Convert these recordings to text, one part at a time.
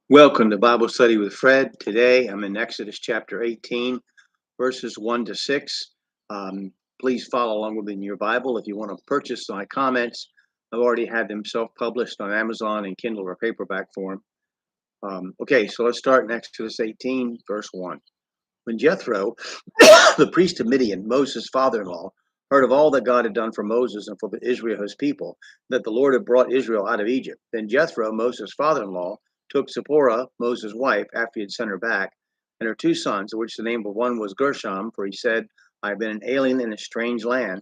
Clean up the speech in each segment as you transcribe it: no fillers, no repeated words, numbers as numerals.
Welcome to Bible Study with Fred. Today I'm in Exodus chapter 18, verses 1 to 6. Please follow along with me in your Bible. If you want to purchase my comments, I've already had them self-published on Amazon in Kindle or paperback form. So let's start in Exodus 18, verse 1. When Jethro, the priest of Midian, Moses' father-in-law, heard of all that God had done for Moses and for Israel, his people, that the Lord had brought Israel out of Egypt, then Jethro, Moses' father-in-law, took Zipporah, Moses' wife, after he had sent her back, and her two sons, of which the name of one was Gershom, for he said, I have been an alien in a strange land.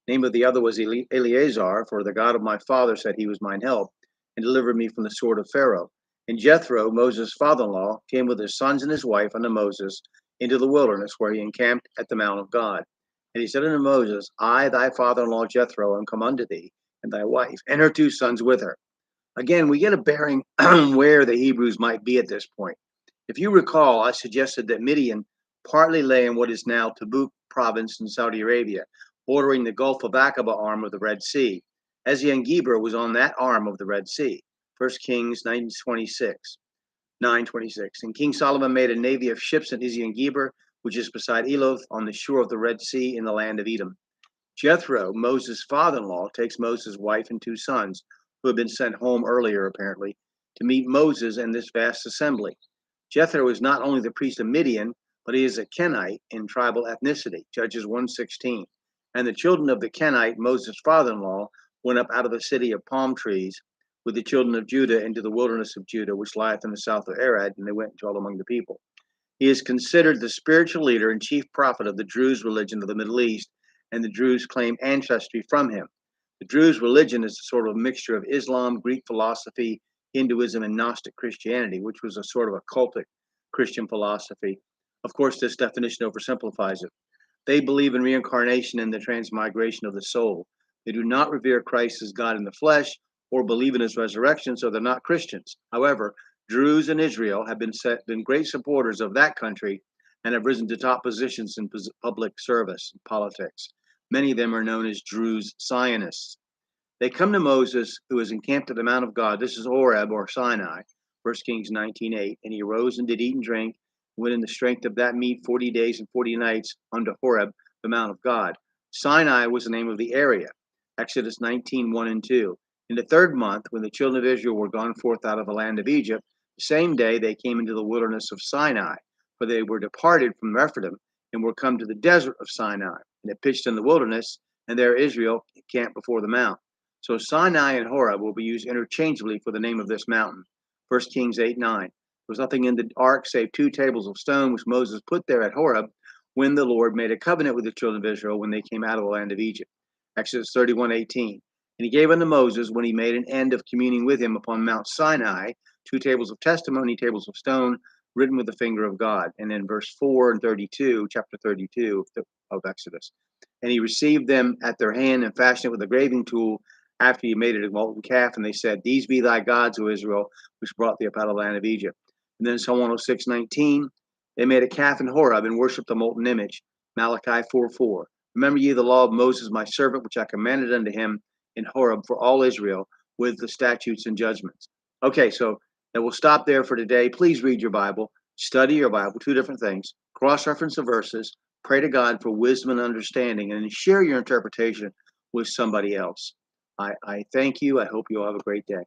The name of the other was Eleazar, for the God of my father said he was mine help, and delivered me from the sword of Pharaoh. And Jethro, Moses' father-in-law, came with his sons and his wife unto Moses into the wilderness, where he encamped at the mount of God. And he said unto Moses, I, thy father-in-law Jethro, am come unto thee, and thy wife, and her two sons with her. Again, we get a bearing where the Hebrews might be at this point. If you recall, I suggested that Midian partly lay in what is now Tabuk province in Saudi Arabia, bordering the Gulf of Aqaba arm of the Red Sea. Ezion-Geber was on that arm of the Red Sea. 1 Kings 9:26. And King Solomon made a navy of ships in Ezion-Geber, which is beside Eloth, on the shore of the Red Sea in the land of Edom. Jethro, Moses' father-in-law, takes Moses' wife and two sons, who had been sent home earlier, apparently, to meet Moses and this vast assembly. Jethro is not only the priest of Midian, but he is a Kenite in tribal ethnicity, Judges 1:16. And the children of the Kenite, Moses' father-in-law, went up out of the city of palm trees with the children of Judah into the wilderness of Judah, which lieth in the south of Arad, and they went and dwelt among the people. He is considered the spiritual leader and chief prophet of the Druze religion of the Middle East, and the Druze claim ancestry from him. The Druze religion is a sort of mixture of Islam, Greek philosophy, Hinduism, and Gnostic Christianity, which was a sort of a cultic Christian philosophy. Of course, this definition oversimplifies it. They believe in reincarnation and the transmigration of the soul. They do not revere Christ as God in the flesh or believe in his resurrection, so they're not Christians. However, Druze in Israel have been great supporters of that country and have risen to top positions in public service and politics. Many of them are known as Druze Zionists. They come to Moses, who is encamped at the Mount of God. This is Horeb or Sinai, 1 Kings 19:8. And he arose and did eat and drink, went in the strength of that meat 40 days and 40 nights unto Horeb, the Mount of God. Sinai was the name of the area. Exodus 19:1 and 2. In the third month, when the children of Israel were gone forth out of the land of Egypt, the same day they came into the wilderness of Sinai, for they were departed from Rephidim and were come to the desert of Sinai. And they pitched in the wilderness, and there Israel camped before the mount. So Sinai and Horeb will be used interchangeably for the name of this mountain. 1 Kings 8:9. There was nothing in the ark save two tables of stone, which Moses put there at Horeb when the Lord made a covenant with the children of Israel when they came out of the land of Egypt. Exodus 31:18. And he gave unto Moses, when he made an end of communing with him upon Mount Sinai, two tables of testimony, tables of stone, written with the finger of God. And then verse 4 and 32, chapter 32 of Exodus. And he received them at their hand and fashioned it with a graving tool after he made it a molten calf. And they said, These be thy gods, O Israel, which brought thee up out of the land of Egypt. And then Psalm 106:19, they made a calf in Horeb and worshipped the molten image. Malachi 4:4. Remember ye the law of Moses, my servant, which I commanded unto him in Horeb for all Israel, with the statutes and judgments. Okay, so that we'll stop there for today. Please read your Bible, study your Bible, two different things, cross-reference the verses, pray to God for wisdom and understanding, and share your interpretation with somebody else. I thank you. I hope you all have a great day.